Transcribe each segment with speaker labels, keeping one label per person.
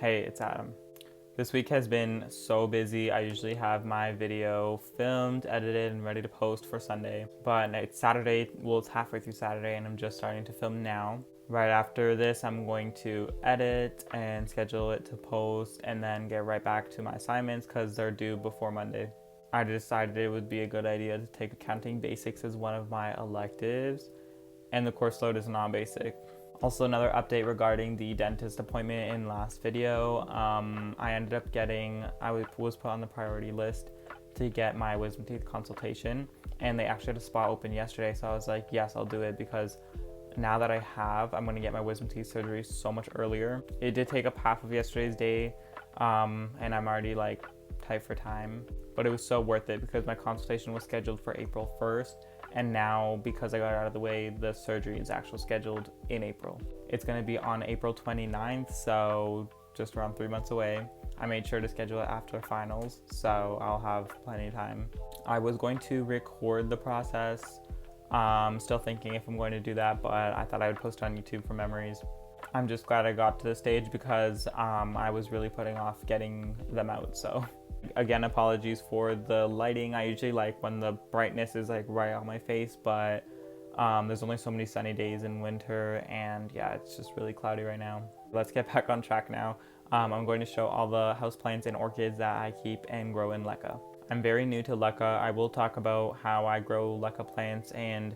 Speaker 1: Hey, it's Adam. This week has been so busy. I usually have my video filmed, edited, and ready to post for Sunday. But it's Saturday, well, it's halfway through Saturday, and I'm just starting to film now. Right after this, I'm going to edit and schedule it to post, and then get right back to my assignments because they're due before Monday. I decided it would be a good idea to take accounting basics as one of my electives, and the course load is non-basic. Also, another update regarding the dentist appointment in last video. I ended up I was put on the priority list to get my wisdom teeth consultation, and they actually had a spot open yesterday, so I was like, yes, I'll do it, because now that I'm going to get my wisdom teeth surgery so much earlier. It did take up half of yesterday's day, and I'm already like tight for time, but it was so worth it because my consultation was scheduled for April 1st. And now, because I got it out of the way, the surgery is actually scheduled in April. It's going to be on April 29th, so just around 3 months away. I made sure to schedule it after finals, so I'll have plenty of time. I was going to record the process. Still thinking if I'm going to do that, but I thought I would post on YouTube for memories. I'm just glad I got to this stage because I was really putting off getting them out, so. Again, apologies for the lighting. I usually like when the brightness is like right on my face, but there's only so many sunny days in winter, and yeah, it's just really cloudy right now. Let's get back on track now. I'm going to show all the houseplants and orchids that I keep and grow in LECA. I'm very new to LECA. I will talk about how I grow LECA plants and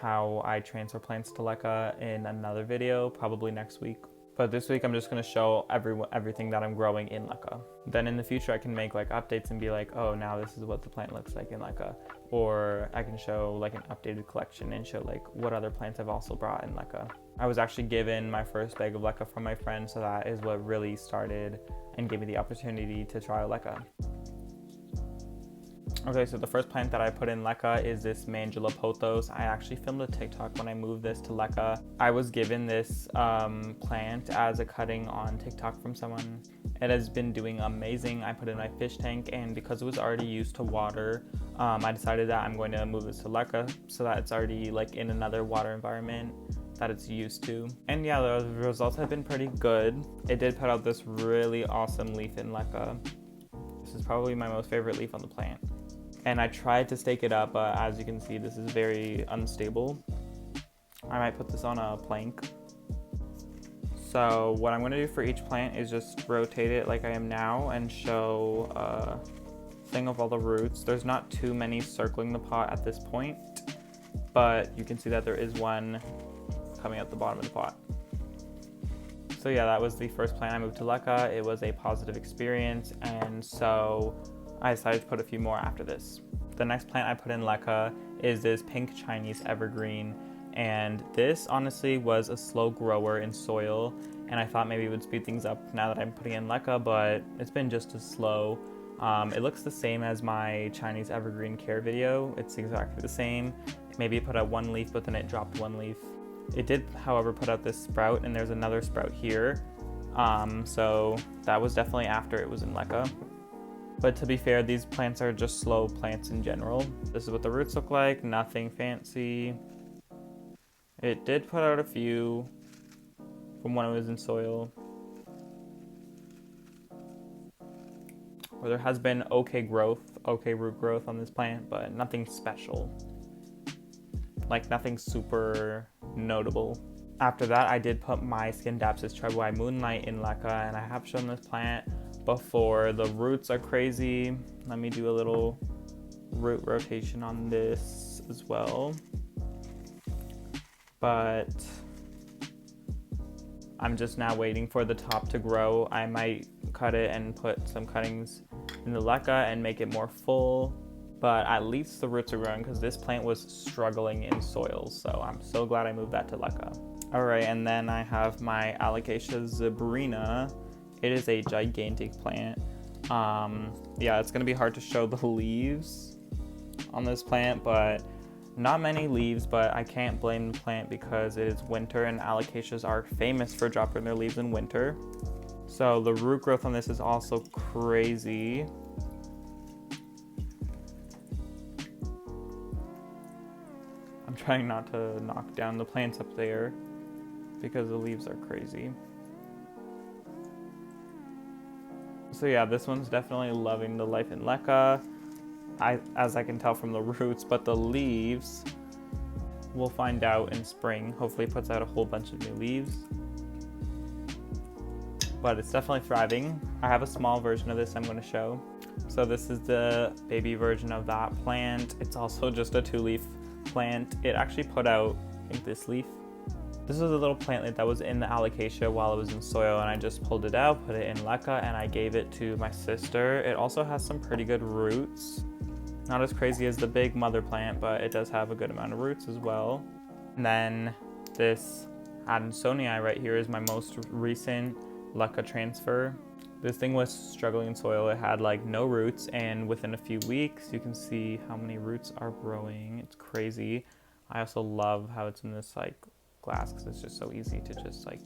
Speaker 1: how I transfer plants to LECA in another video, probably next week. But this week I'm just going to show everything that I'm growing in LECA. Then in the future I can make like updates and be like, oh, now this is what the plant looks like in LECA. Or I can show like an updated collection and show like what other plants I've also brought in LECA. I was actually given my first bag of LECA from my friend, so that is what really started and gave me the opportunity to try LECA. Okay, so the first plant that I put in LECA is this Mandula pothos. I actually filmed a TikTok when I moved this to LECA. I was given this plant as a cutting on TikTok from someone. It has been doing amazing. I put it in my fish tank, and because it was already used to water, I decided that I'm going to move this to LECA so that it's already like in another water environment that it's used to. And yeah, the results have been pretty good. It did put out this really awesome leaf in LECA. This is probably my most favorite leaf on the plant. And I tried to stake it up, but as you can see, this is very unstable. I might put this on a plank. So what I'm gonna do for each plant is just rotate it like I am now and show a thing of all the roots. There's not too many circling the pot at this point, but you can see that there is one coming out the bottom of the pot. So yeah, that was the first plant I moved to LECA. It was a positive experience, and so I decided to put a few more after this. The next plant I put in LECA is this pink Chinese evergreen, and this honestly was a slow grower in soil, and I thought maybe it would speed things up now that I'm putting in LECA, but it's been just as slow. It looks the same as my Chinese evergreen care video. It's exactly the same. Maybe it put out one leaf, but then it dropped one leaf. It did, however, put out this sprout, and there's another sprout here. So that was definitely after it was in LECA. But to be fair, these plants are just slow plants in general. This is what the roots look like, nothing fancy. It did put out a few from when it was in soil. Where there has been okay root growth on this plant, but nothing special. Like nothing super notable. After that, I did put my Scindapsus treboi moonlight in LECA, and I have shown this plant before. The roots are crazy. Let me do a little root rotation on this as well. But I'm just now waiting for the top to grow. I might cut it and put some cuttings in the LECA and make it more full. But at least the roots are growing because this plant was struggling in soil. So I'm so glad I moved that to LECA. All right, and then I have my Allocation Zabrina. It is a gigantic plant. Yeah, it's gonna be hard to show the leaves on this plant, but not many leaves, but I can't blame the plant because it is winter and alocasias are famous for dropping their leaves in winter. So the root growth on this is also crazy. I'm trying not to knock down the plants up there because the leaves are crazy. So yeah, this one's definitely loving the life in LECA, as I can tell from the roots, but the leaves, we'll find out in spring. Hopefully it puts out a whole bunch of new leaves. But it's definitely thriving. I have a small version of this I'm going to show. So this is the baby version of that plant. It's also just a 2-leaf plant. It actually put out, I think, this leaf. This was a little plantlet that was in the Allocation while it was in soil, and I just pulled it out, put it in LECA, and I gave it to my sister. It also has some pretty good roots. Not as crazy as the big mother plant, but it does have a good amount of roots as well. And then this Adansonii right here is my most recent LECA transfer. This thing was struggling in soil. It had like no roots, and within a few weeks you can see how many roots are growing. It's crazy. I also love how it's in this like glass because it's just so easy to just like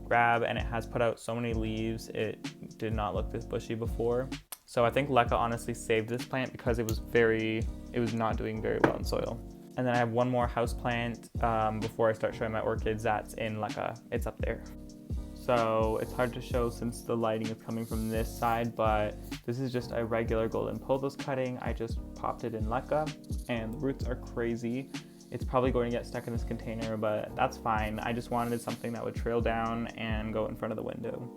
Speaker 1: grab, and it has put out so many leaves. It did not look this bushy before. So I think LECA honestly saved this plant because it was not doing very well in soil. And then I have one more house plant before I start showing my orchids that's in LECA. It's up there. So it's hard to show since the lighting is coming from this side, but this is just a regular golden pothos cutting. I just popped it in LECA, and the roots are crazy. It's probably going to get stuck in this container, but that's fine. I just wanted something that would trail down and go in front of the window.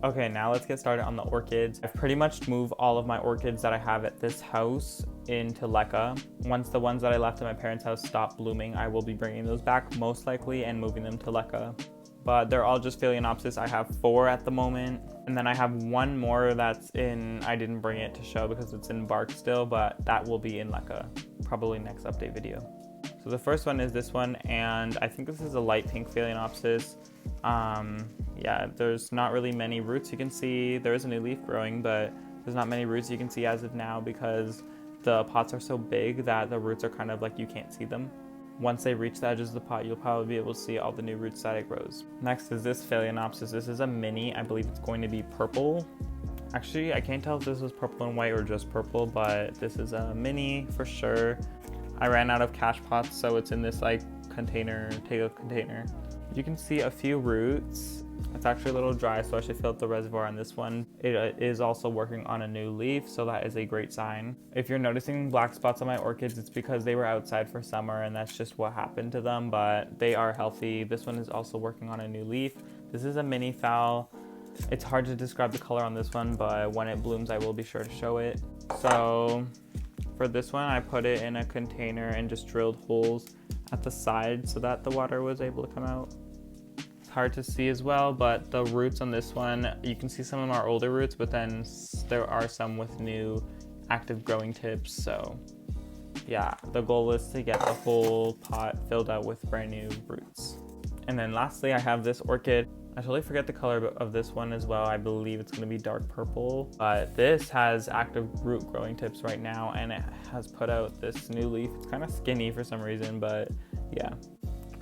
Speaker 1: Okay, now let's get started on the orchids. I've pretty much moved all of my orchids that I have at this house into LECA. Once the ones that I left at my parents' house stop blooming, I will be bringing those back most likely and moving them to LECA. But they're all just Phalaenopsis. I have 4 at the moment. And then I have one more that's in, I didn't bring it to show because it's in bark still, but that will be in LECA, probably next update video. So the first one is this one, and I think this is a light pink Phalaenopsis. Yeah, there's not really many roots you can see. There is a new leaf growing, but there's not many roots you can see as of now because the pots are so big that the roots are kind of like you can't see them. Once they reach the edges of the pot, you'll probably be able to see all the new roots that it grows. Next is this Phalaenopsis. This is a mini. I believe it's going to be purple. Actually, I can't tell if this is purple and white or just purple, but this is a mini for sure. I ran out of cash pots, so it's in this like container, take-out container. You can see a few roots. It's actually a little dry, so I should fill up the reservoir on this one. It is also working on a new leaf, so that is a great sign. If you're noticing black spots on my orchids, it's because they were outside for summer and that's just what happened to them, but they are healthy. This one is also working on a new leaf. This is a mini phal. It's hard to describe the color on this one, but when it blooms, I will be sure to show it. So for this one, I put it in a container and just drilled holes at the side so that the water was able to come out. Hard to see as well, but the roots on this one, you can see some of our older roots, but then there are some with new active growing tips. So yeah, the goal is to get the whole pot filled out with brand new roots. And then lastly, I have this orchid. I totally forget the color of this one as well. I believe it's going to be dark purple, but this has active root growing tips right now, and it has put out this new leaf. It's kind of skinny for some reason, but yeah.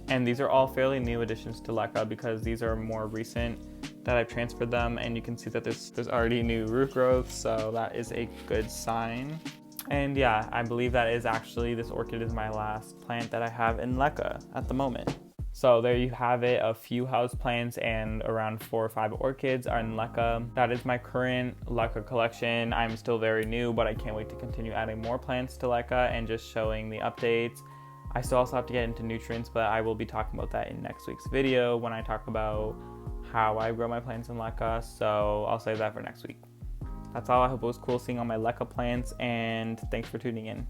Speaker 1: And these are all fairly new additions to LECA because these are more recent that I've transferred them, and you can see that there's already new root growth, so that is a good sign. And yeah, I believe that is actually, this orchid is my last plant that I have in LECA at the moment. So there you have it, a few house plants and around 4 or 5 orchids are in LECA. That is my current LECA collection. I'm still very new, but I can't wait to continue adding more plants to LECA and just showing the updates. I still also have to get into nutrients, but I will be talking about that in next week's video when I talk about how I grow my plants in LECA, so I'll save that for next week. That's all. I hope it was cool seeing all my LECA plants, and thanks for tuning in.